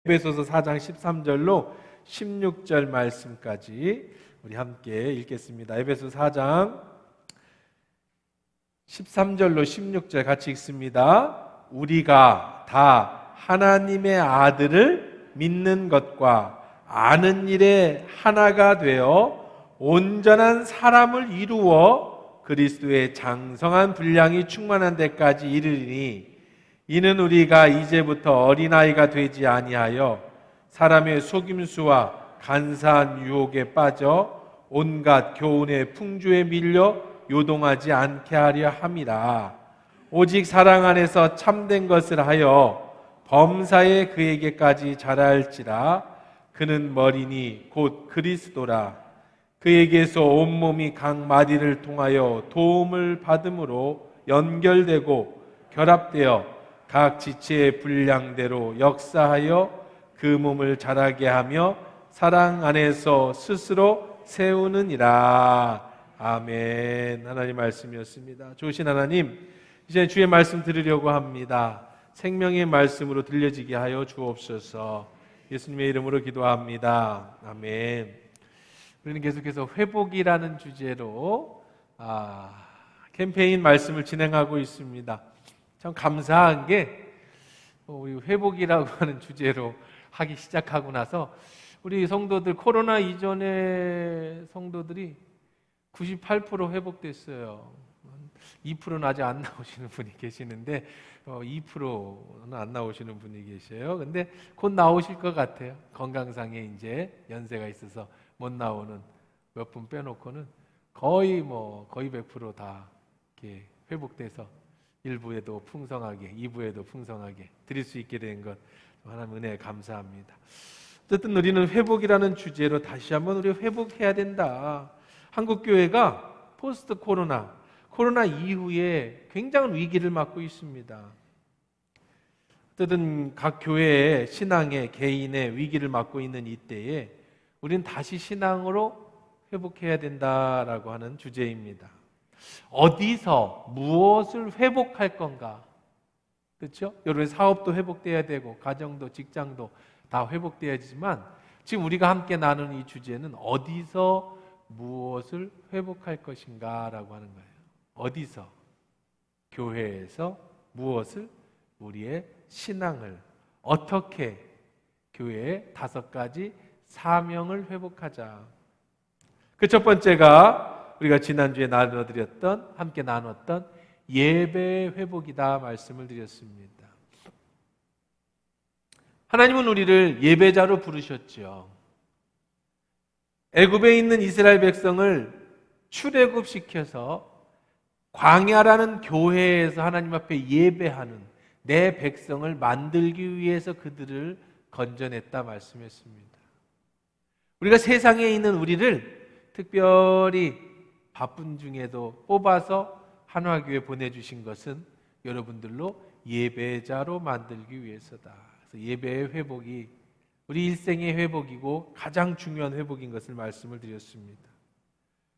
에베소서 4장 13절로 16절 말씀까지 우리 함께 읽겠습니다. 에베소서 4장 13절로 16절 같이 읽습니다. 우리가 다 하나님의 아들을 믿는 것과 아는 일에 하나가 되어 온전한 사람을 이루어 그리스도의 장성한 분량이 충만한 데까지 이르리니 이는 우리가 이제부터 어린아이가 되지 아니하여 사람의 속임수와 간사한 유혹에 빠져 온갖 교훈의 풍조에 밀려 요동하지 않게 하려 함이라. 오직 사랑 안에서 참된 것을 하여 범사에 그에게까지 자랄지라. 그는 머리니 곧 그리스도라. 그에게서 온몸이 각 마디를 통하여 도움을 받음으로 연결되고 결합되어 각 지체의 분량대로 역사하여 그 몸을 자라게 하며 사랑 안에서 스스로 세우느니라. 아멘. 하나님 말씀이었습니다. 좋으신 하나님, 이제 주의 말씀 들으려고 합니다. 생명의 말씀으로 들려지게 하여 주옵소서. 예수님의 이름으로 기도합니다. 아멘. 우리는 계속해서 회복이라는 주제로 캠페인 말씀을 진행하고 있습니다. 참 감사한 게 우리 회복이라고 하는 주제로 하기 시작하고 나서 우리 성도들, 코로나 이전에 성도들이 98% 회복됐어요. 2%는 아직 안 나오시는 분이 계시는데 2%는 안 나오시는 분이 계셔요. 근데 곧 나오실 것 같아요. 건강상에 이제 연세가 있어서 못 나오는 몇 분 빼놓고는 거의 100% 다 이렇게 회복돼서 1부에도 풍성하게, 2부에도 풍성하게 드릴 수 있게 된 것 하나님 은혜에 감사합니다. 어쨌든 우리는 회복이라는 주제로 다시 한번 우리 회복해야 된다. 한국교회가 포스트 코로나 이후에 굉장한 위기를 맞고 있습니다. 어쨌든 각 교회의 신앙의 개인의 위기를 맞고 있는 이때에 우리는 다시 신앙으로 회복해야 된다라고 하는 주제입니다. 어디서 무엇을 회복할 건가? 그렇죠? 여러분의 사업도 회복돼야 되고 가정도 직장도 다 회복돼야지만 지금 우리가 함께 나누는 이 주제는 어디서 무엇을 회복할 것인가라고 하는 거예요. 어디서? 교회에서 무엇을? 우리의 신앙을 어떻게 교회의 5가지 사명을 회복하자. 그 첫 번째가 우리가 지난주에 함께 나눴던 예배 회복이다 말씀을 드렸습니다. 하나님은 우리를 예배자로 부르셨죠. 애굽에 있는 이스라엘 백성을 출애굽시켜서 광야라는 교회에서 하나님 앞에 예배하는 내 백성을 만들기 위해서 그들을 건져냈다 말씀했습니다. 우리가 세상에 있는 우리를 특별히 바쁜 중에도 뽑아서 한화교회 보내주신 것은 여러분들로 예배자로 만들기 위해서다. 그래서 예배의 회복이 우리 일생의 회복이고 가장 중요한 회복인 것을 말씀을 드렸습니다.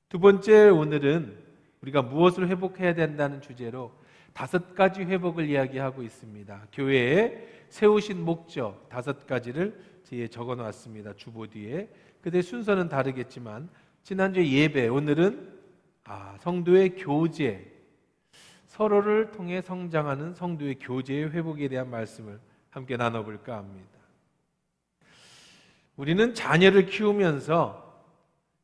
두 번째, 오늘은 우리가 무엇을 회복해야 된다는 주제로 5가지 회복을 이야기하고 있습니다. 교회에 세우신 목적 5가지를 뒤에 적어놨습니다. 주보 뒤에. 그때 순서는 다르겠지만 지난주에 예배, 오늘은 성도의 교제, 서로를 통해 성장하는 성도의 교제의 회복에 대한 말씀을 함께 나눠볼까 합니다. 우리는 자녀를 키우면서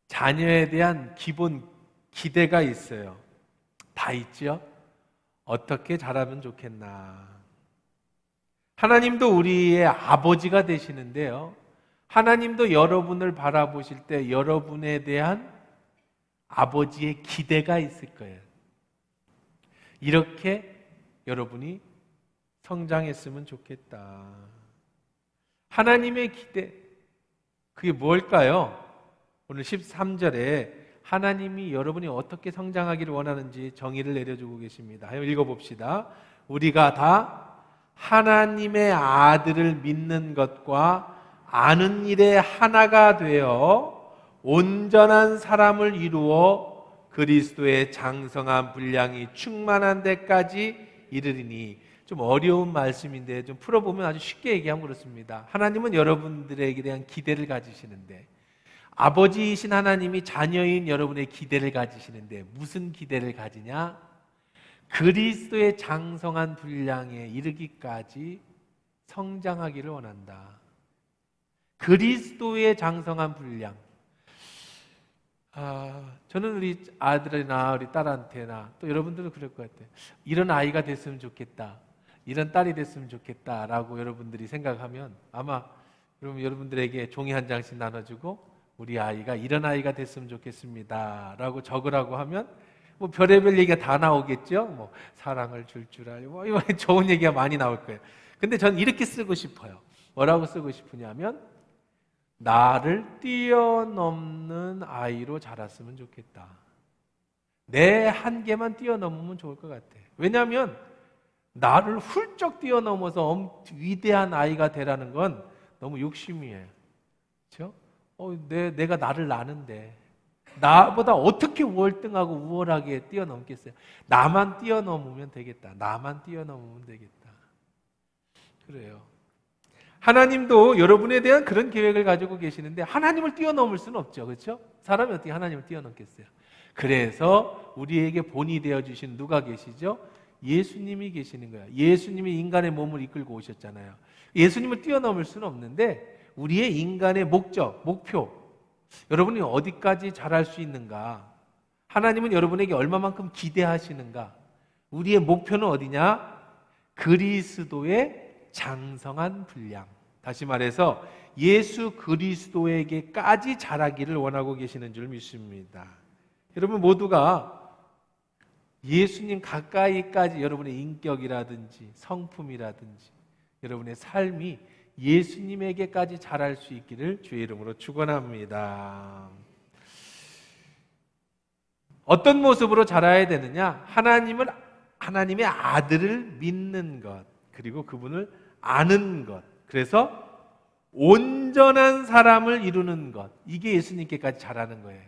자녀에 대한 기본 기대가 있어요. 다 있죠? 어떻게 자라면 좋겠나. 하나님도 우리의 아버지가 되시는데요. 하나님도 여러분을 바라보실 때 여러분에 대한 아버지의 기대가 있을 거예요. 이렇게 여러분이 성장했으면 좋겠다. 하나님의 기대, 그게 뭘까요? 오늘 13절에 하나님이 여러분이 어떻게 성장하기를 원하는지 정의를 내려주고 계십니다. 한번 읽어봅시다. 우리가 다 하나님의 아들을 믿는 것과 아는 일에 하나가 되어 온전한 사람을 이루어 그리스도의 장성한 분량이 충만한 데까지 이르리니. 좀 어려운 말씀인데 좀 풀어보면 아주 쉽게 얘기하면 그렇습니다. 하나님은 여러분들에게 대한 기대를 가지시는데, 아버지이신 하나님이 자녀인 여러분의 기대를 가지시는데 무슨 기대를 가지냐? 그리스도의 장성한 분량에 이르기까지 성장하기를 원한다. 그리스도의 장성한 분량. 저는 우리 아들이나 우리 딸한테나 또 여러분들도 그럴 것 같아요. 이런 아이가 됐으면 좋겠다, 이런 딸이 됐으면 좋겠다라고 여러분들이 생각하면 아마 여러분들에게 종이 한 장씩 나눠주고 우리 아이가 이런 아이가 됐으면 좋겠습니다 라고 적으라고 하면 뭐 별의별 얘기가 다 나오겠죠. 뭐 사랑을 줄 알고 뭐 이런 좋은 얘기가 많이 나올 거예요. 근데 저는 이렇게 쓰고 싶어요. 뭐라고 쓰고 싶으냐면 나를 뛰어넘는 아이로 자랐으면 좋겠다. 내 한계만 뛰어넘으면 좋을 것 같아. 왜냐하면 나를 훌쩍 뛰어넘어서 위대한 아이가 되라는 건 너무 욕심이에요. 그렇죠? 내가 나를 나는데 나보다 어떻게 월등하고 우월하게 뛰어넘겠어요? 나만 뛰어넘으면 되겠다. 나만 뛰어넘으면 되겠다. 그래요. 하나님도 여러분에 대한 그런 계획을 가지고 계시는데 하나님을 뛰어넘을 수는 없죠. 그렇죠? 사람이 어떻게 하나님을 뛰어넘겠어요? 그래서 우리에게 본이 되어주신 누가 계시죠? 예수님이 계시는 거예요. 예수님이 인간의 몸을 이끌고 오셨잖아요. 예수님을 뛰어넘을 수는 없는데 우리의 인간의 목적, 목표, 여러분이 어디까지 잘할 수 있는가? 하나님은 여러분에게 얼마만큼 기대하시는가? 우리의 목표는 어디냐? 그리스도의 장성한 분량. 다시 말해서 예수 그리스도에게까지 자라기를 원하고 계시는 줄 믿습니다. 여러분 모두가 예수님 가까이까지 여러분의 인격이라든지 성품이라든지 여러분의 삶이 예수님에게까지 자랄 수 있기를 주의 이름으로 축원합니다. 어떤 모습으로 자라야 되느냐? 하나님의 아들을 믿는 것, 그리고 그분을 아는 것, 그래서 온전한 사람을 이루는 것, 이게 예수님께까지 자라는 거예요.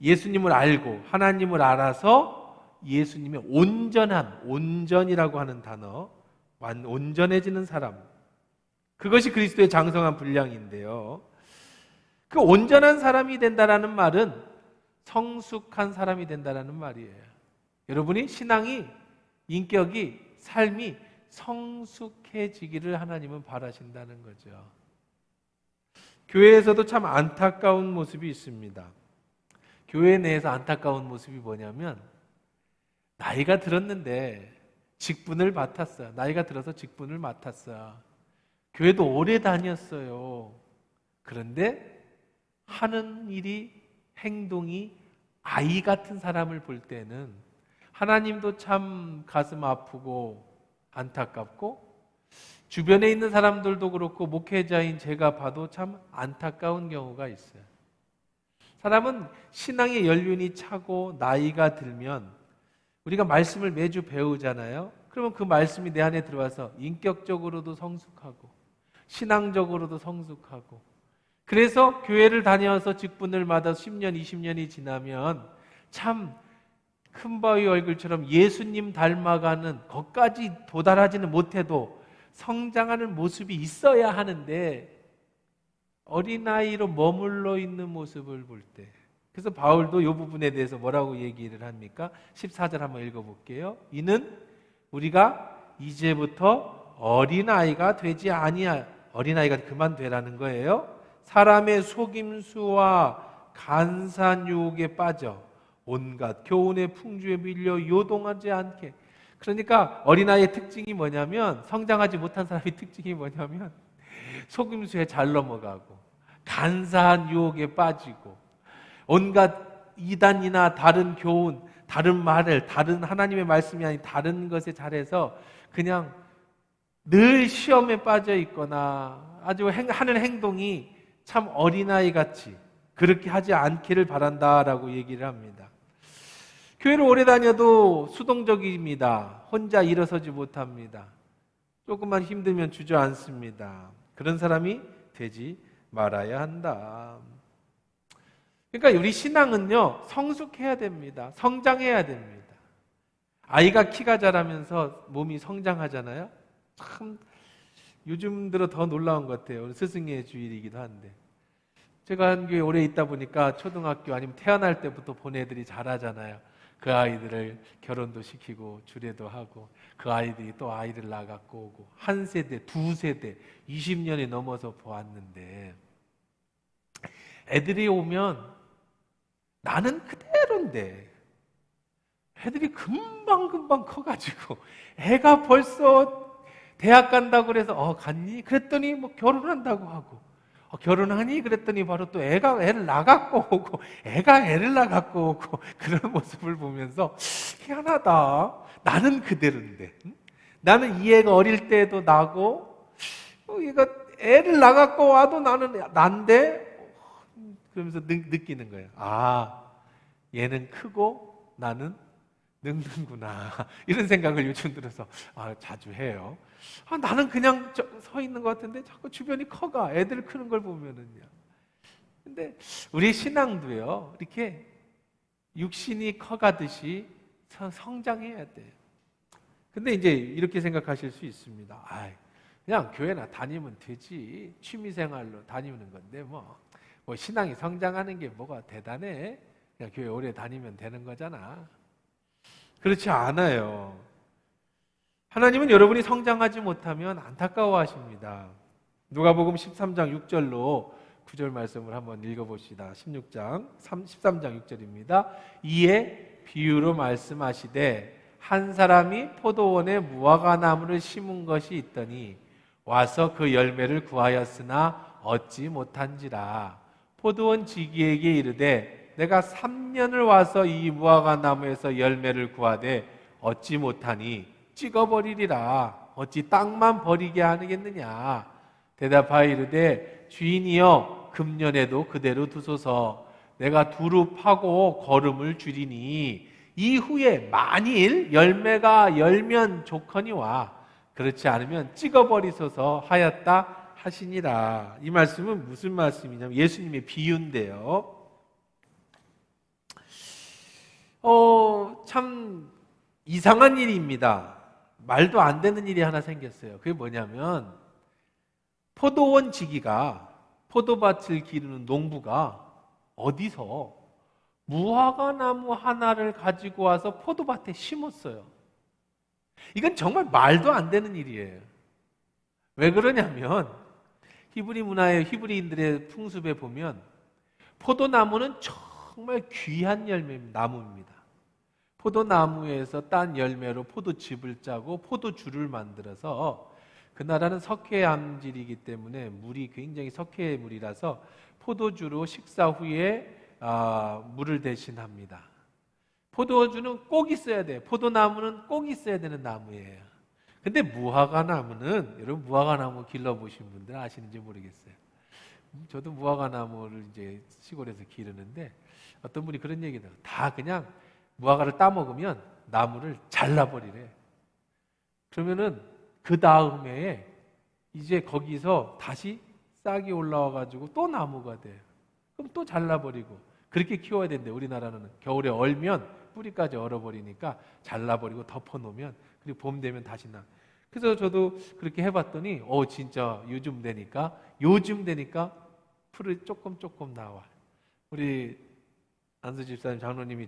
예수님을 알고 하나님을 알아서 예수님의 온전함, 온전이라고 하는 단어, 온전해지는 사람, 그것이 그리스도의 장성한 분량인데요. 그 온전한 사람이 된다라는 말은 성숙한 사람이 된다라는 말이에요. 여러분이 신앙이, 인격이, 삶이 성숙해지기를 하나님은 바라신다는 거죠. 교회에서도 참 안타까운 모습이 있습니다. 교회 내에서 안타까운 모습이 뭐냐면 나이가 들었는데 직분을 맡았어요. 나이가 들어서 직분을 맡았어요. 교회도 오래 다녔어요. 그런데 하는 일이, 행동이 아이 같은 사람을 볼 때는 하나님도 참 가슴 아프고 안타깝고 주변에 있는 사람들도 그렇고 목회자인 제가 봐도 참 안타까운 경우가 있어요. 사람은 신앙의 연륜이 차고 나이가 들면 우리가 말씀을 매주 배우잖아요. 그러면 그 말씀이 내 안에 들어와서 인격적으로도 성숙하고 신앙적으로도 성숙하고, 그래서 교회를 다녀서 직분을 받아 10년, 20년이 지나면 참 큰바위 얼굴처럼 예수님 닮아가는 것까지 도달하지는 못해도 성장하는 모습이 있어야 하는데 어린아이로 머물러 있는 모습을 볼 때, 그래서 바울도 이 부분에 대해서 뭐라고 얘기를 합니까? 14절 한번 읽어볼게요. 이는 우리가 이제부터 어린아이가 되지 아니하, 어린아이가 그만 되라는 거예요. 사람의 속임수와 간사한 유혹에 빠져 온갖 교훈의 풍주에 밀려 요동하지 않게. 그러니까 어린아이의 특징이 뭐냐면, 성장하지 못한 사람의 특징이 뭐냐면 속임수에 잘 넘어가고 간사한 유혹에 빠지고 온갖 이단이나 다른 교훈, 다른 말을, 다른 하나님의 말씀이 아닌 다른 것에 잘해서 그냥 늘 시험에 빠져 있거나 아주 하는 행동이 참 어린아이 같이 그렇게 하지 않기를 바란다라고 얘기를 합니다. 교회를 오래 다녀도 수동적입니다. 혼자 일어서지 못합니다. 조금만 힘들면 주저앉습니다. 그런 사람이 되지 말아야 한다. 그러니까 우리 신앙은요, 성숙해야 됩니다. 성장해야 됩니다. 아이가 키가 자라면서 몸이 성장하잖아요. 참 요즘 들어 더 놀라운 것 같아요. 오늘 스승의 주일이기도 한데 제가 한 교회 오래 있다 보니까 초등학교 아니면 태어날 때부터 본 애들이 잘하잖아요. 그 아이들을 결혼도 시키고 주례도 하고 그 아이들이 또 아이를 낳아갖고 오고 한 세대, 두 세대, 20년이 넘어서 보았는데 애들이 오면 나는 그대로인데 애들이 금방금방 커가지고 애가 벌써 대학 간다고 그래서 갔니? 그랬더니 뭐 결혼한다고 하고 결혼하니? 그랬더니 바로 또 애가 애를 낳아갖고 오고 애가 애를 낳아갖고 오고 그런 모습을 보면서 희한하다. 나는 그대로인데 나는 이 애가 어릴 때도 나고 얘가 애를 낳아갖고 와도 나는 난데 그러면서 느끼는 거예요. 아, 얘는 크고 나는 늙는구나. 이런 생각을 요즘 들어서 자주 해요. 나는 그냥 서 있는 것 같은데 자꾸 주변이 커가. 애들 크는 걸 보면은요. 근데 우리 신앙도요. 이렇게 육신이 커가듯이 성장해야 돼요. 근데 이제 이렇게 생각하실 수 있습니다. 그냥 교회나 다니면 되지. 취미생활로 다니는 건데 뭐 신앙이 성장하는 게 뭐가 대단해? 그냥 교회 오래 다니면 되는 거잖아. 그렇지 않아요. 하나님은 여러분이 성장하지 못하면 안타까워하십니다. 누가복음 13장 6절로 9절 말씀을 한번 읽어봅시다. 13장 6절입니다. 이에 비유로 말씀하시되 한 사람이 포도원에 무화과나무를 심은 것이 있더니 와서 그 열매를 구하였으나 얻지 못한지라. 포도원 지기에게 이르되 내가 3년을 와서 이 무화과 나무에서 열매를 구하되 얻지 못하니 찍어버리리라. 어찌 땅만 버리게 하겠느냐. 대답하여 이르되 주인이여 금년에도 그대로 두소서. 내가 두루 파고 거름을 줄이니 이후에 만일 열매가 열면 좋거니와 그렇지 않으면 찍어버리소서 하였다 하시니라. 이 말씀은 무슨 말씀이냐면 예수님의 비유인데요. 참 이상한 일입니다. 말도 안 되는 일이 하나 생겼어요. 그게 뭐냐면 포도원 지기가 포도밭을 기르는 농부가 어디서 무화과 나무 하나를 가지고 와서 포도밭에 심었어요. 이건 정말 말도 안 되는 일이에요. 왜 그러냐면 히브리 문화의 히브리인들의 풍습에 보면 포도나무는 정말 귀한 나무입니다. 포도나무에서 딴 열매로 포도즙을 짜고 포도주를 만들어서 그 나라는 석회암질이기 때문에 물이 굉장히 석회의 물이라서 포도주로 식사 후에 물을 대신합니다. 포도주는 꼭 있어야 돼요. 포도나무는 꼭 있어야 되는 나무예요. 근데 무화과 나무는 여러분 무화과 나무 길러보신 분들 아시는지 모르겠어요. 저도 무화과 나무를 이제 시골에서 기르는데 어떤 분이 그런 얘기를 해요. 다 그냥 무화과를 따먹으면 나무를 잘라버리래. 그러면은 그 다음 해에 이제 거기서 다시 싹이 올라와가지고 또 나무가 돼요. 그럼 또 잘라버리고 그렇게 키워야 되는데 우리나라는 겨울에 얼면 뿌리까지 얼어버리니까 잘라버리고 덮어놓으면 그리고 봄 되면 다시 나. 그래서 저도 그렇게 해봤더니 진짜 요즘 되니까 풀이 조금 나와. 우리 안수 집사님 장로님이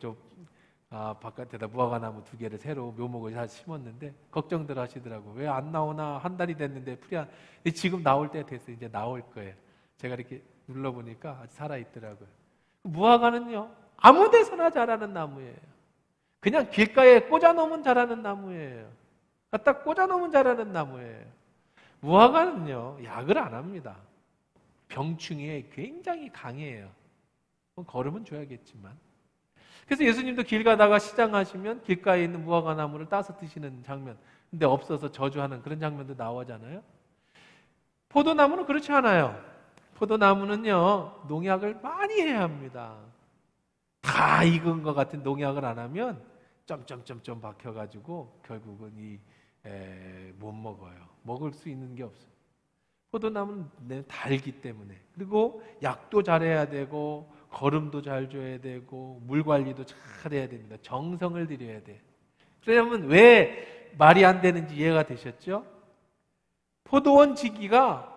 바깥에다 무화과 나무 2개를 새로 묘목을 다 심었는데 걱정들 하시더라고. 왜 안 나오나 한 달이 됐는데 풀이 지금 나올 때 됐어요. 이제 나올 거예요. 제가 이렇게 눌러보니까 아직 살아있더라고요. 무화과는요 아무 데서나 자라는 나무예요. 그냥 길가에 꽂아놓으면 자라는 나무예요. 갖다 꽂아놓으면 자라는 나무예요. 무화과는요 약을 안 합니다. 병충해에 굉장히 강해요. 걸으면 줘야겠지만. 그래서 예수님도 길 가다가 시장 가시면 길가에 있는 무화과 나무를 따서 드시는 장면, 근데 없어서 저주하는 그런 장면도 나오잖아요. 포도나무는 그렇지 않아요. 포도나무는요 농약을 많이 해야 합니다. 다 익은 것 같은 농약을 안 하면 점점점점 박혀가지고 결국은 못 먹어요. 먹을 수 있는 게 없어요. 포도나무는 달기 때문에. 그리고 약도 잘해야 되고 거름도 잘 줘야 되고 물 관리도 잘 해야 됩니다. 정성을 들여야 돼. 그러면 왜 말이 안 되는지 이해가 되셨죠? 포도원 지기가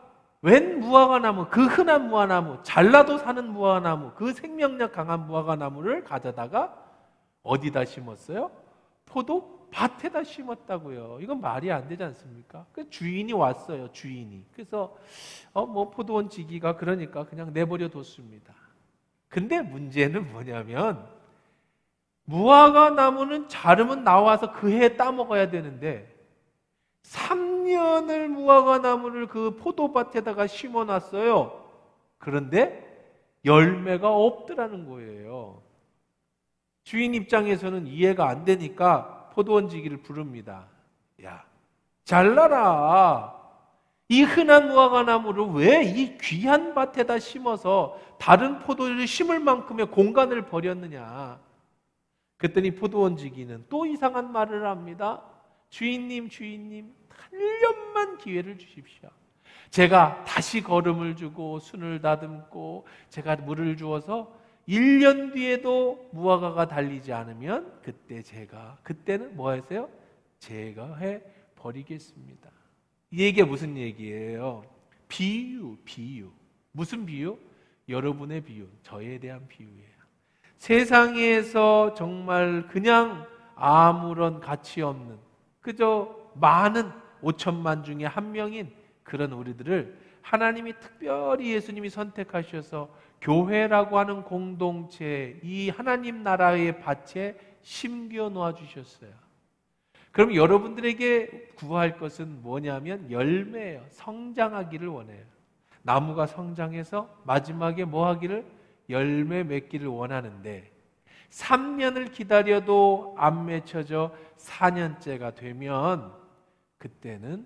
웬 무화과나무, 그 흔한 무화과나무, 잘라도 사는 무화과나무, 그 생명력 강한 무화과나무를 가져다가 어디다 심었어요? 포도 밭에다 심었다고요. 이건 말이 안 되지 않습니까? 그 주인이 왔어요, 주인이. 그래서 포도원 지기가 그러니까 그냥 내버려 뒀습니다. 근데 문제는 뭐냐면 무화과 나무는 자르면 나와서 그 해에 따먹어야 되는데 3년을 무화과 나무를 그 포도밭에다가 심어놨어요. 그런데 열매가 없더라는 거예요. 주인 입장에서는 이해가 안 되니까 포도원 지기를 부릅니다. 야, 잘라라. 이 흔한 무화과 나무를 왜 이 귀한 밭에다 심어서 다른 포도를 심을 만큼의 공간을 버렸느냐. 그랬더니 포도원 지기는 또 이상한 말을 합니다. 주인님, 8년만 기회를 주십시오. 제가 다시 거름을 주고 순을 다듬고 제가 물을 주어서 1년 뒤에도 무화과가 달리지 않으면 그때는 뭐 하세요? 제거해 버리겠습니다. 이 얘기가 무슨 얘기예요? 비유. 무슨 비유? 여러분의 비유, 저에 대한 비유예요. 세상에서 정말 그냥 아무런 가치 없는 그저 많은 5천만 중에 한 명인 그런 우리들을 하나님이 특별히 예수님이 선택하셔서 교회라고 하는 공동체, 이 하나님 나라의 밭에 심겨 놓아 주셨어요. 그럼 여러분들에게 구할 것은 뭐냐면 열매예요. 성장하기를 원해요. 나무가 성장해서 마지막에 뭐 하기를? 열매 맺기를 원하는데 3년을 기다려도 안 맺혀져 4년째가 되면 그때는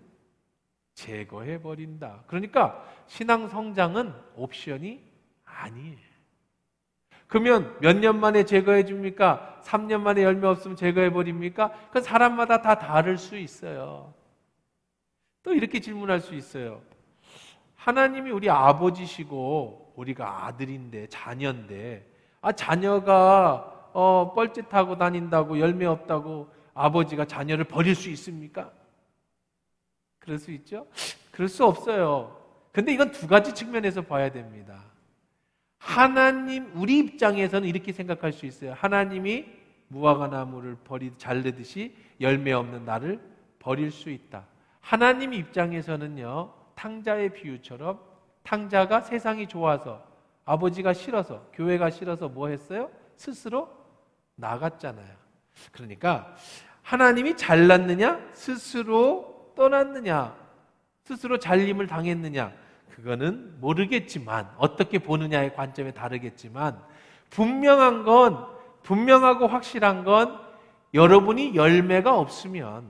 제거해 버린다. 그러니까 신앙 성장은 옵션이 아니에요. 그러면 몇 년 만에 제거해 줍니까? 3년 만에 열매 없으면 제거해 버립니까? 그건 사람마다 다 다를 수 있어요. 또 이렇게 질문할 수 있어요. 하나님이 우리 아버지시고 우리가 아들인데 자녀인데 자녀가 뻘짓하고 다닌다고 열매 없다고 아버지가 자녀를 버릴 수 있습니까? 그럴 수 있죠? 그럴 수 없어요. 근데 이건 두 가지 측면에서 봐야 됩니다. 하나님, 우리 입장에서는 이렇게 생각할 수 있어요. 하나님이 무화과 나무를 자르듯이 열매 없는 나를 버릴 수 있다. 하나님 입장에서는요, 탕자의 비유처럼 탕자가 세상이 좋아서 아버지가 싫어서 교회가 싫어서 뭐 했어요? 스스로 나갔잖아요. 그러니까 하나님이 잘났느냐? 스스로 떠났느냐? 스스로 잘림을 당했느냐? 그거는 모르겠지만 어떻게 보느냐의 관점에 다르겠지만 분명하고 확실한 건 여러분이 열매가 없으면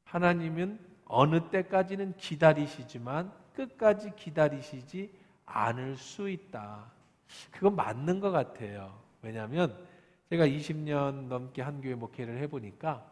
하나님은 어느 때까지는 기다리시지만 끝까지 기다리시지 않을 수 있다. 그건 맞는 것 같아요. 왜냐하면 제가 20년 넘게 한 교회 목회를 해보니까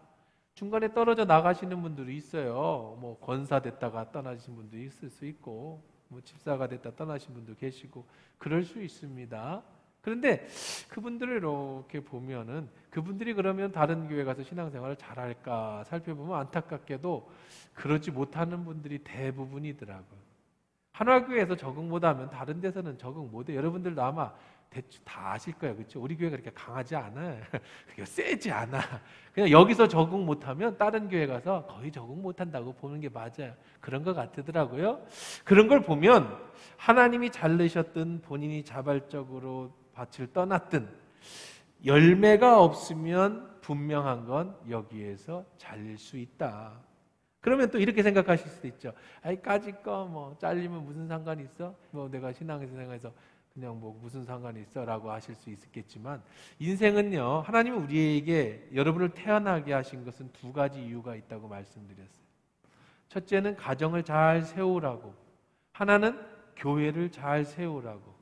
중간에 떨어져 나가시는 분들이 있어요. 뭐 권사 됐다가 떠나신 분도 있을 수 있고 뭐 집사가 됐다 떠나신 분도 계시고 그럴 수 있습니다. 그런데 그분들을 이렇게 보면은 그분들이 그러면 다른 교회 가서 신앙생활을 잘할까 살펴보면 안타깝게도 그러지 못하는 분들이 대부분이더라고요. 한화교회에서 적응 못하면 다른 데서는 적응 못해. 여러분들도 아마 대충 다 아실 거예요. 그렇죠? 우리 교회가 그렇게 강하지 않아요. 세지 않아. 그냥 여기서 적응 못하면 다른 교회 가서 거의 적응 못한다고 보는 게 맞아요. 그런 것 같더라고요. 그런 걸 보면 하나님이 자르셨든 본인이 자발적으로 밭을 떠났든 열매가 없으면 분명한 건 여기에서 잘릴 수 있다. 그러면 또 이렇게 생각하실 수도 있죠. 아이 까짓 거 뭐 잘리면 무슨 상관이 있어? 뭐 내가 신앙생활에서 그냥 뭐 무슨 상관이 있어라고 하실 수 있겠지만 인생은요. 하나님은 우리에게 여러분을 태어나게 하신 것은 두 가지 이유가 있다고 말씀드렸어요. 첫째는 가정을 잘 세우라고, 하나는 교회를 잘 세우라고.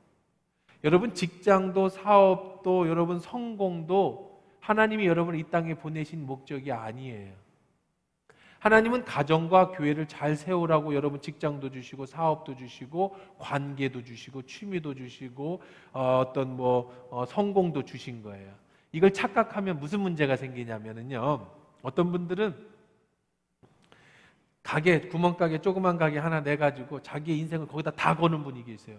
여러분 직장도 사업도 여러분 성공도 하나님이 여러분을 이 땅에 보내신 목적이 아니에요. 하나님은 가정과 교회를 잘 세우라고 여러분 직장도 주시고 사업도 주시고 관계도 주시고 취미도 주시고 어떤 성공도 주신 거예요. 이걸 착각하면 무슨 문제가 생기냐면요. 어떤 분들은 가게, 구멍가게, 조그만 가게 하나 내가지고 자기의 인생을 거기다 다 거는 분이 계세요.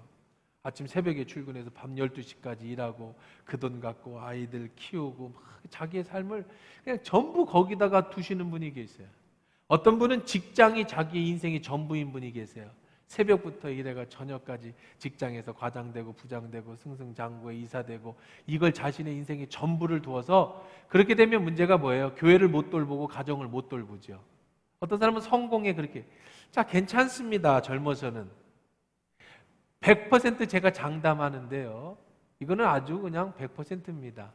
아침 새벽에 출근해서 밤 12시까지 일하고 그 돈 갖고 아이들 키우고 막 자기의 삶을 그냥 전부 거기다가 두시는 분이 계세요. 어떤 분은 직장이 자기 인생의 전부인 분이 계세요. 새벽부터 일해가 저녁까지 직장에서 과장되고 부장되고 승승장구에 이사되고 이걸 자신의 인생의 전부를 두어서 그렇게 되면 문제가 뭐예요? 교회를 못 돌보고 가정을 못 돌보죠. 어떤 사람은 성공에 그렇게 자 괜찮습니다. 젊어서는 100% 제가 장담하는데요. 이거는 아주 그냥 100%입니다.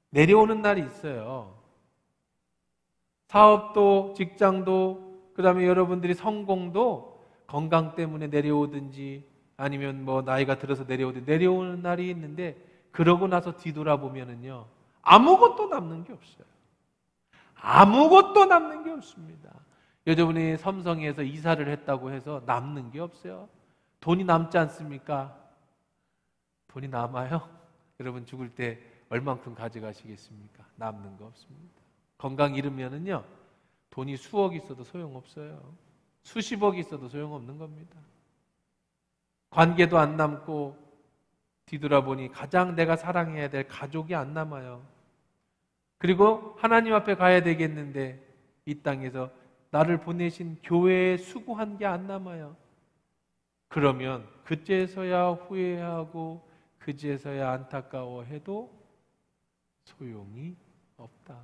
내려오는 날이 있어요. 사업도 직장도 그다음에 여러분들이 성공도 건강 때문에 내려오든지 아니면 뭐 나이가 들어서 내려오는 날이 있는데 그러고 나서 뒤돌아보면은요. 아무것도 남는 게 없어요. 아무것도 남는 게 없습니다. 여러분이 삼성에서 이사를 했다고 해서 남는 게 없어요. 돈이 남지 않습니까? 돈이 남아요? 여러분 죽을 때 얼만큼 가져가시겠습니까? 남는 거 없습니다. 건강 잃으면은요, 돈이 수억 있어도 소용없어요. 수십억 있어도 소용없는 겁니다. 관계도 안 남고 뒤돌아보니 가장 내가 사랑해야 될 가족이 안 남아요. 그리고 하나님 앞에 가야 되겠는데 이 땅에서 나를 보내신 교회에 수고한 게 안 남아요. 그러면 그제서야 후회하고 그제서야 안타까워해도 소용이 없다.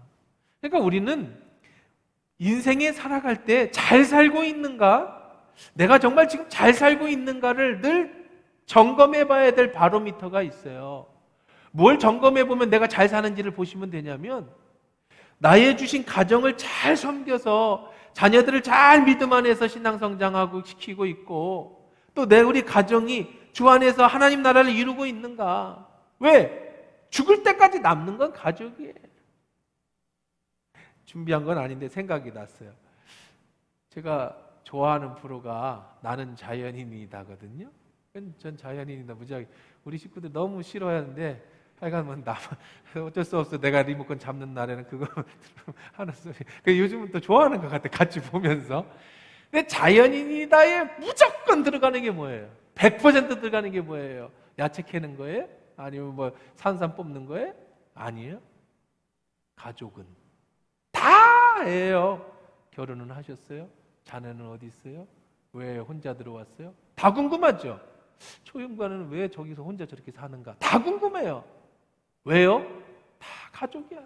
그러니까 우리는 인생에 살아갈 때 잘 살고 있는가? 내가 정말 지금 잘 살고 있는가를 늘 점검해 봐야 될 바로미터가 있어요. 뭘 점검해 보면 내가 잘 사는지를 보시면 되냐면 나의 주신 가정을 잘 섬겨서 자녀들을 잘 믿음 안에서 신앙 성장하고 시키고 있고 또 우리 가정이 주 안에서 하나님 나라를 이루고 있는가? 왜? 죽을 때까지 남는 건 가족이에요. 준비한 건 아닌데 생각이 났어요. 제가 좋아하는 프로가 나는 자연인이다거든요. 전 자연인이다 무지하게 우리 식구들 너무 싫어하는데 하여간 뭐 어쩔 수 없어. 내가 리모컨 잡는 날에는 그거 하는 소리. 요즘은 또 좋아하는 것 같아. 같이 보면서. 근데 자연인이다에 무조건 들어가는 게 뭐예요? 100% 들어가는 게 뭐예요? 야채 캐는 거예요? 아니면 뭐 산삼 뽑는 거예요? 아니에요. 가족은 다예요. 결혼은 하셨어요? 자녀는 어디 있어요? 왜 혼자 들어왔어요? 다 궁금하죠? 초임과는 왜 저기서 혼자 저렇게 사는가? 다 궁금해요. 왜요? 다 가족이야.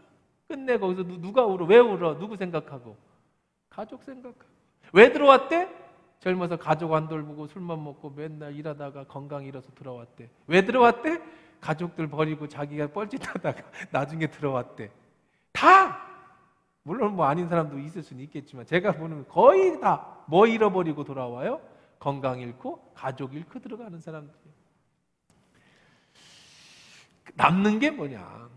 끝내 거기서 누가 울어? 왜 울어? 누구 생각하고? 가족 생각하고. 왜 들어왔대? 젊어서 가족 안 돌보고 술만 먹고 맨날 일하다가 건강 잃어서 들어왔대. 왜 들어왔대? 가족들 버리고 자기가 뻘짓하다가 나중에 들어왔대. 다! 물론 뭐 아닌 사람도 있을 수는 있겠지만 제가 보는 거의 다 뭐 잃어버리고 돌아와요? 건강 잃고 가족 잃고 들어가는 사람들이에요. 남는 게 뭐냐?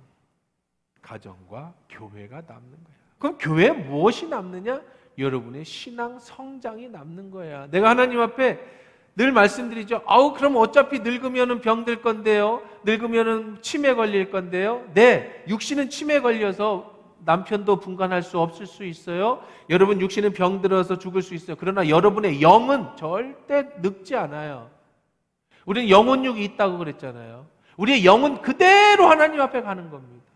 가정과 교회가 남는 거야. 그럼 교회에 무엇이 남느냐? 여러분의 신앙 성장이 남는 거야. 내가 하나님 앞에 늘 말씀드리죠. 그럼 어차피 늙으면은 병들 건데요. 늙으면은 치매 걸릴 건데요. 네, 육신은 치매 걸려서 남편도 분간할 수 없을 수 있어요. 여러분 육신은 병들어서 죽을 수 있어요. 그러나 여러분의 영은 절대 늙지 않아요. 우리는 영혼육이 있다고 그랬잖아요. 우리의 영은 그대로 하나님 앞에 가는 겁니다.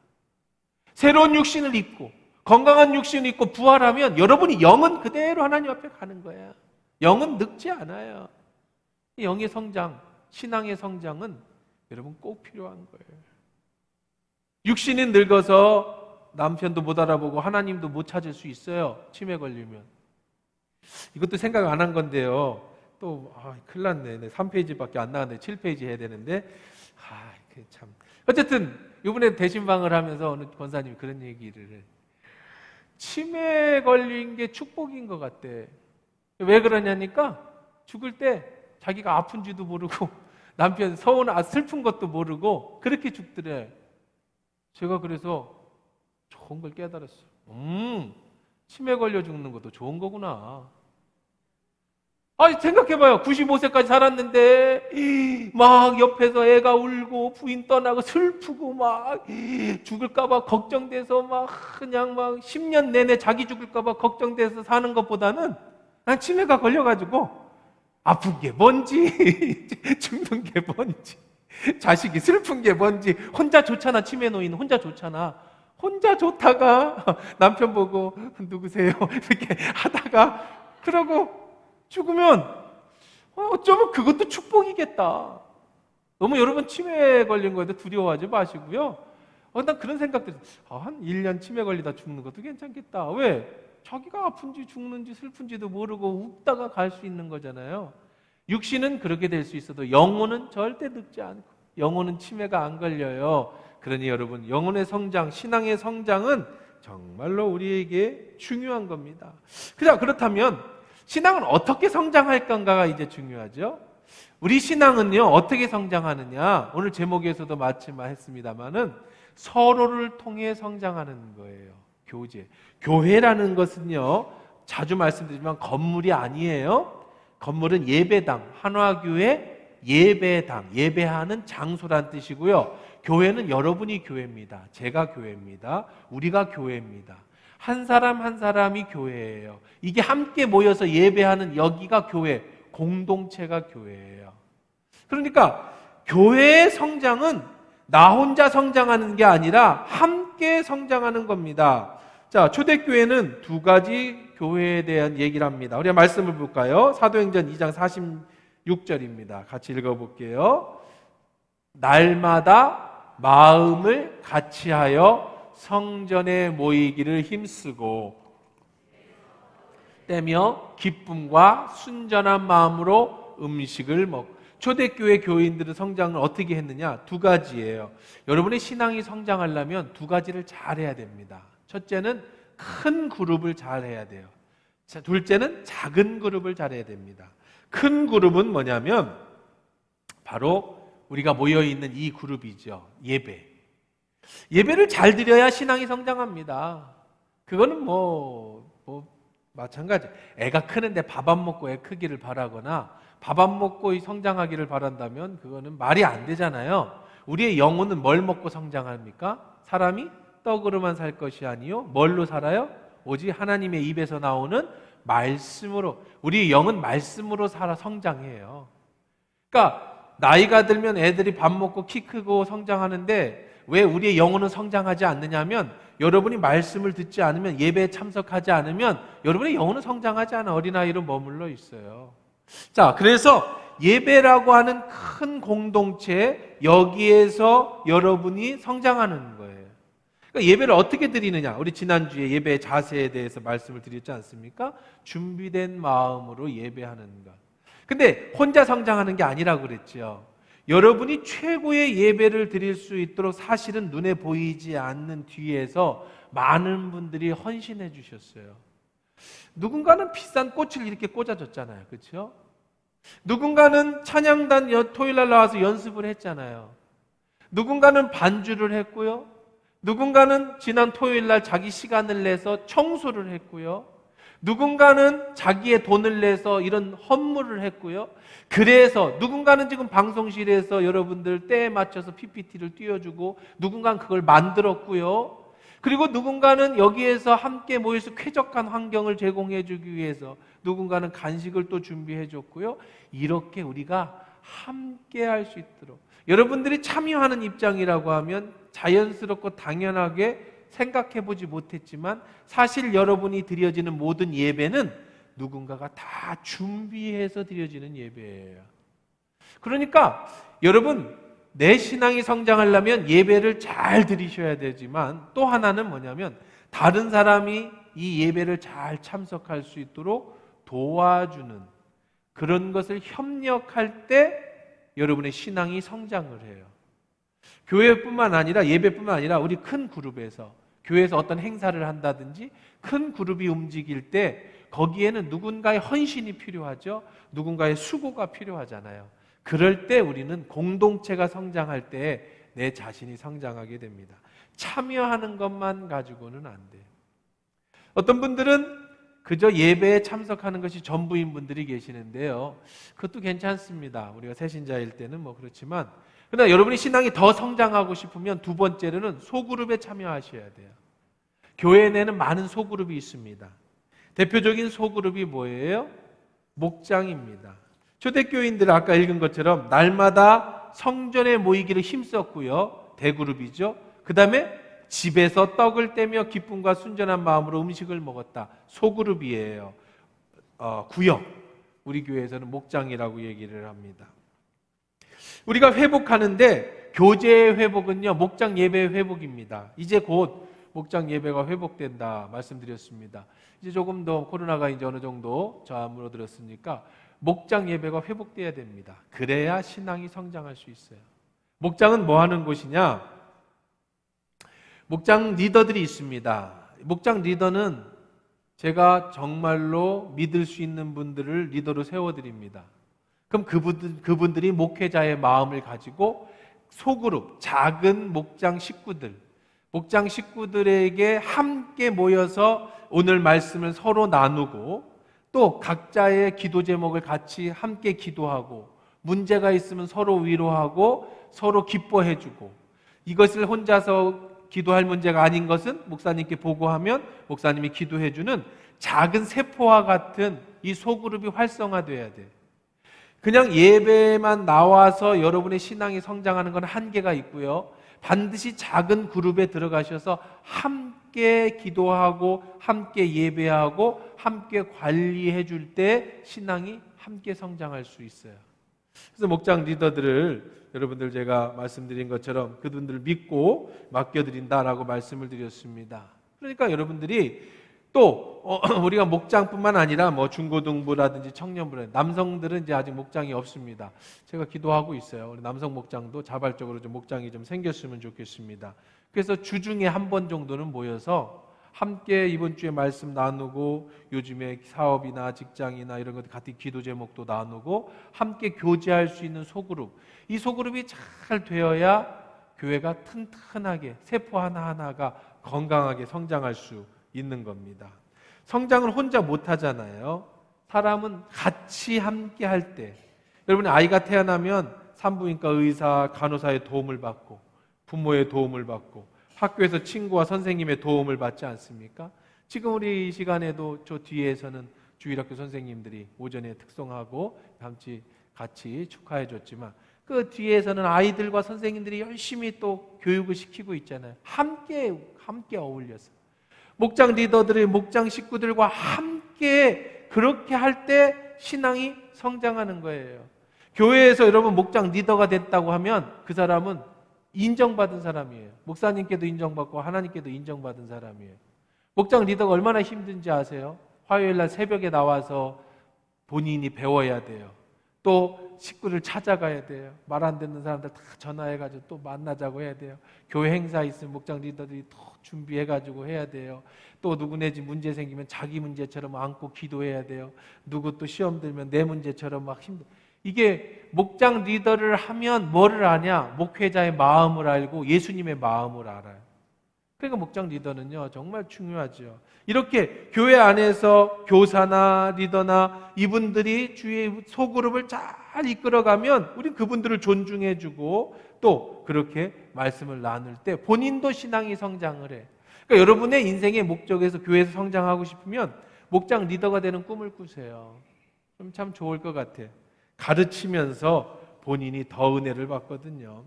새로운 육신을 입고 건강한 육신을 입고 부활하면 여러분이 영은 그대로 하나님 앞에 가는 거야. 영은 늙지 않아요. 영의 성장, 신앙의 성장은 여러분 꼭 필요한 거예요. 육신이 늙어서 남편도 못 알아보고 하나님도 못 찾을 수 있어요. 치매 걸리면. 이것도 생각 안 한 건데요. 또 큰일 났네. 3페이지밖에 안 나왔는데 7페이지 해야 되는데 참. 어쨌든 이번에 대신방을 하면서 어느 권사님이 그런 얘기를 해. 치매 걸린 게 축복인 것 같대. 왜 그러냐니까 죽을 때 자기가 아픈지도 모르고 남편 슬픈 것도 모르고 그렇게 죽더래. 제가 그래서 좋은 걸 깨달았어요. 치매 걸려 죽는 것도 좋은 거구나. 생각해봐요. 95세까지 살았는데 막 옆에서 애가 울고 부인 떠나고 슬프고 막 죽을까봐 걱정돼서 막 그냥 막 10년 내내 자기 죽을까봐 걱정돼서 사는 것보다는 난 치매가 걸려가지고 아픈 게 뭔지 죽는 게 뭔지 자식이 슬픈 게 뭔지 혼자 좋잖아. 치매 노인 혼자 좋잖아. 혼자 좋다가 남편 보고 누구세요? 이렇게 하다가 그러고 죽으면 어쩌면 그것도 축복이겠다. 너무 여러분 치매 걸린 거에 두려워하지 마시고요. 난 그런 생각들 한 1년 치매 걸리다 죽는 것도 괜찮겠다. 왜? 자기가 아픈지 죽는지 슬픈지도 모르고 웃다가 갈 수 있는 거잖아요. 육신은 그렇게 될 수 있어도 영혼은 절대 늙지 않고 영혼은 치매가 안 걸려요. 그러니 여러분 영혼의 성장, 신앙의 성장은 정말로 우리에게 중요한 겁니다. 그렇다면 신앙은 어떻게 성장할 건가가 이제 중요하죠. 우리 신앙은요 어떻게 성장하느냐, 오늘 제목에서도 말씀했습니다마는 서로를 통해 성장하는 거예요. 교회라는 것은요 자주 말씀드리지만 건물이 아니에요. 건물은 예배당, 한화교회 예배당, 예배하는 장소란 뜻이고요. 교회는 여러분이 교회입니다. 제가 교회입니다. 우리가 교회입니다. 한 사람 한 사람이 교회예요. 이게 함께 모여서 예배하는 여기가 교회, 공동체가 교회예요. 그러니까 교회의 성장은 나 혼자 성장하는 게 아니라 함께 성장하는 겁니다. 자, 초대교회는 두 가지 교회에 대한 얘기를 합니다. 우리가 말씀을 볼까요? 사도행전 2장 46절입니다. 같이 읽어볼게요. 날마다 마음을 같이하여 성전에 모이기를 힘쓰고 때며 기쁨과 순전한 마음으로 음식을 먹고. 초대교회 교인들의 성장을 어떻게 했느냐? 두 가지예요. 여러분의 신앙이 성장하려면 두 가지를 잘해야 됩니다. 첫째는 큰 그룹을 잘해야 돼요. 둘째는 작은 그룹을 잘해야 됩니다. 큰 그룹은 뭐냐면 바로 우리가 모여있는 이 그룹이죠. 예배를 잘 드려야 신앙이 성장합니다. 그거는 마찬가지. 애가 크는데 밥 안 먹고 애 크기를 바라거나 밥 안 먹고 성장하기를 바란다면 그거는 말이 안 되잖아요. 우리의 영혼은 뭘 먹고 성장합니까? 사람이 떡으로만 살 것이 아니요 뭘로 살아요? 오직 하나님의 입에서 나오는 말씀으로. 우리의 영은 말씀으로 살아 성장해요. 그러니까 나이가 들면 애들이 밥 먹고 키 크고 성장하는데 왜 우리의 영혼은 성장하지 않느냐면 여러분이 말씀을 듣지 않으면, 예배에 참석하지 않으면 여러분의 영혼은 성장하지 않아. 어린아이로 머물러 있어요. 자, 그래서 예배라고 하는 큰 공동체, 여기에서 여러분이 성장하는 거예요. 그러니까 예배를 어떻게 드리느냐? 우리 지난주에 예배의 자세에 대해서 말씀을 드렸지 않습니까? 준비된 마음으로 예배하는 것. 근데 혼자 성장하는 게 아니라고 그랬죠. 여러분이 최고의 예배를 드릴 수 있도록 사실은 눈에 보이지 않는 뒤에서 많은 분들이 헌신해 주셨어요. 누군가는 비싼 꽃을 이렇게 꽂아줬잖아요. 그렇죠? 누군가는 찬양단 토요일 날 나와서 연습을 했잖아요. 누군가는 반주를 했고요. 누군가는 지난 토요일 날 자기 시간을 내서 청소를 했고요. 누군가는 자기의 돈을 내서 이런 헌물을 했고요. 그래서 누군가는 지금 방송실에서 여러분들 때에 맞춰서 PPT를 띄워주고, 누군가는 그걸 만들었고요. 그리고 누군가는 여기에서 함께 모여서 쾌적한 환경을 제공해 주기 위해서 누군가는 간식을 또 준비해 줬고요. 이렇게 우리가 함께 할 수 있도록 여러분들이 참여하는 입장이라고 하면 자연스럽고 당연하게 생각해 보지 못했지만 사실 여러분이 드려지는 모든 예배는 누군가가 다 준비해서 드려지는 예배예요. 그러니까 여러분, 내 신앙이 성장하려면 예배를 잘 드리셔야 되지만 또 하나는 뭐냐면 다른 사람이 이 예배를 잘 참석할 수 있도록 도와주는 그런 것을 협력할 때 여러분의 신앙이 성장을 해요. 교회뿐만 아니라, 예배뿐만 아니라 우리 큰 그룹에서, 교회에서 어떤 행사를 한다든지 큰 그룹이 움직일 때 거기에는 누군가의 헌신이 필요하죠. 누군가의 수고가 필요하잖아요. 그럴 때 우리는 공동체가 성장할 때 내 자신이 성장하게 됩니다. 참여하는 것만 가지고는 안 돼요. 어떤 분들은 그저 예배에 참석하는 것이 전부인 분들이 계시는데요. 그것도 괜찮습니다. 우리가 새신자일 때는 그렇지만, 그러나 여러분이 신앙이 더 성장하고 싶으면 두 번째로는 소그룹에 참여하셔야 돼요. 교회 내는 많은 소그룹이 있습니다. 대표적인 소그룹이 뭐예요? 목장입니다. 초대교인들 아까 읽은 것처럼 날마다 성전에 모이기를 힘썼고요. 대그룹이죠. 그 다음에 집에서 떡을 떼며 기쁨과 순전한 마음으로 음식을 먹었다. 소그룹이에요. 구역. 우리 교회에서는 목장이라고 얘기를 합니다. 우리가 회복하는데 교제의 회복은요, 목장 예배의 회복입니다. 이제 곧 목장 예배가 회복된다 말씀드렸습니다. 이제 조금 더 코로나가 이제 어느 정도 저물어들었으니까 목장 예배가 회복돼야 됩니다. 그래야 신앙이 성장할 수 있어요. 목장은 뭐 하는 곳이냐? 목장 리더들이 있습니다. 목장 리더는 제가 정말로 믿을 수 있는 분들을 리더로 세워드립니다. 그럼 그분들이 목회자의 마음을 가지고 소그룹, 작은 목장 식구들에게 함께 모여서 오늘 말씀을 서로 나누고 또 각자의 기도 제목을 같이 함께 기도하고 문제가 있으면 서로 위로하고 서로 기뻐해주고 이것을 혼자서 기도할 문제가 아닌 것은 목사님께 보고하면 목사님이 기도해주는 작은 세포와 같은 이 소그룹이 활성화돼야 돼요. 그냥 예배만 나와서 여러분의 신앙이 성장하는 건 한계가 있고요. 반드시 작은 그룹에 들어가셔서 함께 기도하고 함께 예배하고 함께 관리해 줄 때 신앙이 함께 성장할 수 있어요. 그래서 목장 리더들을 여러분들 제가 말씀드린 것처럼 그분들을 믿고 맡겨드린다라고 말씀을 드렸습니다. 그러니까 여러분들이 또 우리가 목장뿐만 아니라 뭐 중고등부라든지 청년부라든지 남성들은 이제 아직 목장이 없습니다. 제가 기도하고 있어요. 우리 남성 목장도 자발적으로 좀 목장이 좀 생겼으면 좋겠습니다. 그래서 주중에 한 번 정도는 모여서 함께 이번 주에 말씀 나누고 요즘에 사업이나 직장이나 이런 것들 같은 기도 제목도 나누고 함께 교제할 수 있는 소그룹. 이 소그룹이 잘 되어야 교회가 튼튼하게 세포 하나하나가 건강하게 성장할 수 있는 겁니다. 성장을 혼자 못 하잖아요. 사람은 같이 함께 할 때, 여러분의 아이가 태어나면 산부인과 의사, 간호사의 도움을 받고 부모의 도움을 받고 학교에서 친구와 선생님의 도움을 받지 않습니까? 지금 우리 이 시간에도 저 뒤에서는 주일학교 선생님들이 오전에 특송하고 같이 축하해 줬지만 그 뒤에서는 아이들과 선생님들이 열심히 또 교육을 시키고 있잖아요. 함께 어울려서 목장 리더들의 목장 식구들과 함께 그렇게 할 때 신앙이 성장하는 거예요. 교회에서 여러분 목장 리더가 됐다고 하면 그 사람은 인정받은 사람이에요. 목사님께도 인정받고 하나님께도 인정받은 사람이에요. 목장 리더가 얼마나 힘든지 아세요? 화요일날 새벽에 나와서 본인이 배워야 돼요. 또 식구를 찾아가야 돼요. 말 안 듣는 사람들 다 전화해가지고 또 만나자고 해야 돼요. 교회 행사 있으면 목장 리더들이 또 준비해가지고 해야 돼요. 또 누구네 집 문제 생기면 자기 문제처럼 안고 기도해야 돼요. 누구 또 시험 들면 내 문제처럼 막 힘들어. 이게 목장 리더를 하면 뭐를 아냐? 목회자의 마음을 알고 예수님의 마음을 알아요. 그러니까 목장 리더는요 정말 중요하죠. 이렇게 교회 안에서 교사나 리더나 이분들이 주의 소그룹을 잘 이끌어가면 우린 그분들을 존중해주고 또 그렇게 말씀을 나눌 때 본인도 신앙이 성장을 해. 그러니까 여러분의 인생의 목적에서 교회에서 성장하고 싶으면 목장 리더가 되는 꿈을 꾸세요. 그럼 참 좋을 것 같아. 가르치면서 본인이 더 은혜를 받거든요.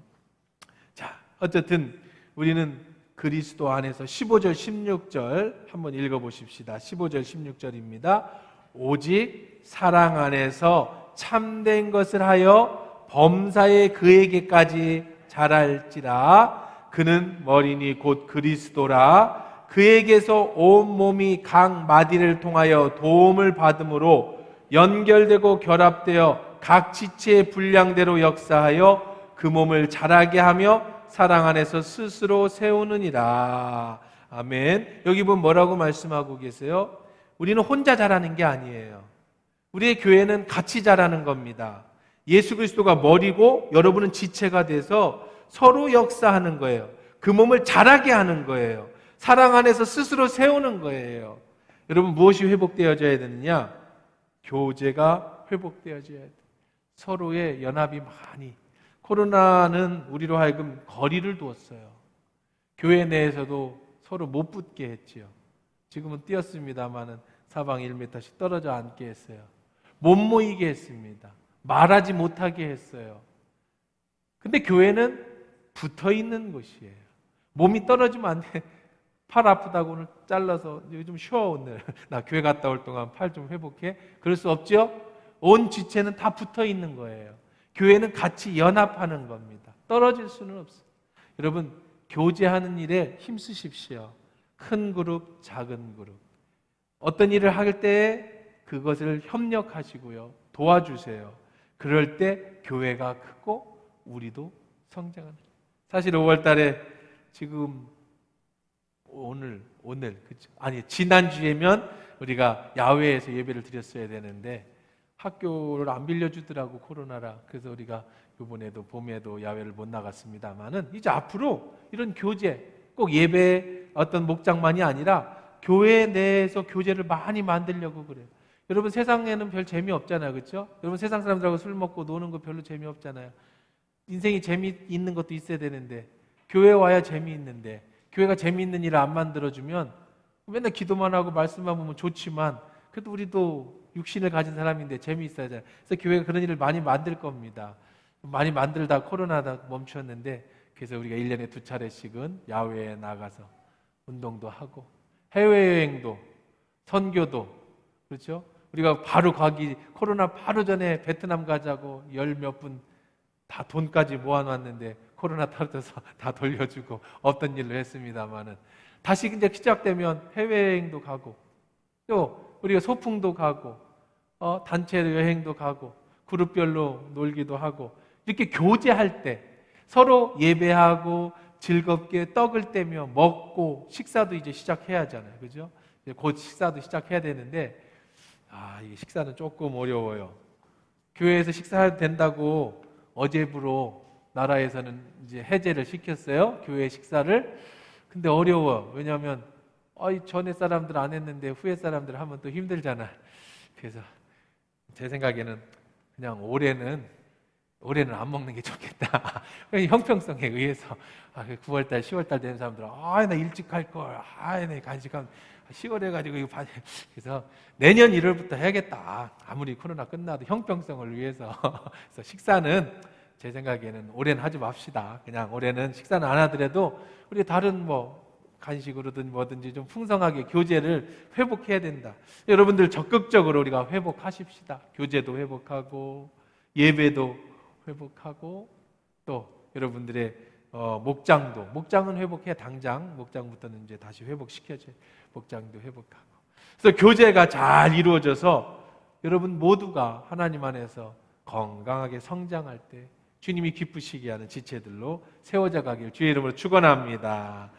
자, 어쨌든 우리는 그리스도 안에서 15절 16절 한번 읽어보십시다. 15절 16절입니다. 오직 사랑 안에서 참된 것을 하여 범사에 그에게까지 자랄지라. 그는 머리니 곧 그리스도라. 그에게서 온 몸이 각 마디를 통하여 도움을 받음으로 연결되고 결합되어 각 지체의 분량대로 역사하여 그 몸을 자라게 하며 사랑 안에서 스스로 세우느니라. 아멘. 여기 보면 뭐라고 말씀하고 계세요? 우리는 혼자 자라는 게 아니에요. 우리의 교회는 같이 자라는 겁니다. 예수 그리스도가 머리고 여러분은 지체가 돼서 서로 역사하는 거예요. 그 몸을 자라게 하는 거예요. 사랑 안에서 스스로 세우는 거예요. 여러분 무엇이 회복되어져야 되느냐? 교제가 회복되어져야 돼요. 서로의 연합이 많이. 코로나는 우리로 하여금 거리를 두었어요. 교회 내에서도 서로 못 붙게 했지요. 지금은 띄었습니다마는 사방 1m씩 떨어져 앉게 했어요. 못 모이게 했습니다. 말하지 못하게 했어요. 근데 교회는 붙어 있는 곳이에요. 몸이 떨어지면 안 돼. 팔 아프다고 오늘 잘라서 여기 좀 쉬어 오늘. 나 교회 갔다 올 동안 팔 좀 회복해. 그럴 수 없죠? 온 지체는 다 붙어 있는 거예요. 교회는 같이 연합하는 겁니다. 떨어질 수는 없어요. 여러분, 교제하는 일에 힘쓰십시오. 큰 그룹, 작은 그룹. 어떤 일을 할 때 그것을 협력하시고요. 도와주세요. 그럴 때 교회가 크고 우리도 성장하는. 사실 5월 달에 지금 오늘 그렇죠? 아니 지난주에면 우리가 야외에서 예배를 드렸어야 되는데 학교를 안 빌려주더라고 코로나라. 그래서 우리가 이번에도 봄에도 야외를 못 나갔습니다만은 이제 앞으로 이런 교제 꼭 예배 어떤 목장만이 아니라 교회 내에서 교제를 많이 만들려고 그래요. 여러분 세상에는 별 재미없잖아요. 그렇죠? 여러분 세상 사람들하고 술 먹고 노는 거 별로 재미없잖아요. 인생이 재미있는 것도 있어야 되는데 교회 와야 재미있는데 교회가 재미있는 일을 안 만들어주면 맨날 기도만 하고 말씀만 보면 좋지만 그래도 우리도 육신을 가진 사람인데 재미있어야 돼. 그래서 교회가 그런 일을 많이 만들 겁니다. 많이 만들다 코로나다 멈췄는데 그래서 우리가 1년에 2차례씩은 야외에 나가서 운동도 하고 해외여행도 선교도 그렇죠? 우리가 바로 코로나 바로 전에 베트남 가자고 열 몇 분 다 돈까지 모아놨는데 코로나 터져서 다 돌려주고 없던 일을 했습니다만은 다시 이제 시작되면 해외여행도 가고 또 우리가 소풍도 가고 단체 여행도 가고 그룹별로 놀기도 하고 이렇게 교제할 때 서로 예배하고 즐겁게 떡을 떼며 먹고 식사도 이제 시작해야 하잖아요. 그죠? 이제 곧 식사도 시작해야 되는데 이 식사는 조금 어려워요. 교회에서 식사해도 된다고 어제부로 나라에서는 이제 해제를 시켰어요. 교회 식사를. 근데 어려워. 왜냐하면 전에 사람들 안 했는데 후에 사람들 하면 또 힘들잖아. 그래서 제 생각에는 그냥 올해는 안 먹는 게 좋겠다. 형평성에 의해서 9월달, 10월달 되는 사람들은 나 일찍 갈 걸. 나 간식하면 10월에 가지고 이거 그래서 내년 1월부터 해야겠다. 아무리 코로나 끝나도 형평성을 위해서. 그래서 식사는 제 생각에는 올해는 하지 맙시다. 그냥 올해는 식사는 안 하더라도 우리 다른 간식으로든 뭐든지 좀 풍성하게 교제를 회복해야 된다. 여러분들 적극적으로 우리가 회복하십시다. 교제도 회복하고 예배도 회복하고 또 여러분들의 목장은 회복해. 당장 목장부터는 이제 다시 회복시켜줘요. 목장도 회복하고. 그래서 교제가 잘 이루어져서 여러분 모두가 하나님 안에서 건강하게 성장할 때 주님이 기쁘시게 하는 지체들로 세워져 가길 주의 이름으로 축원합니다.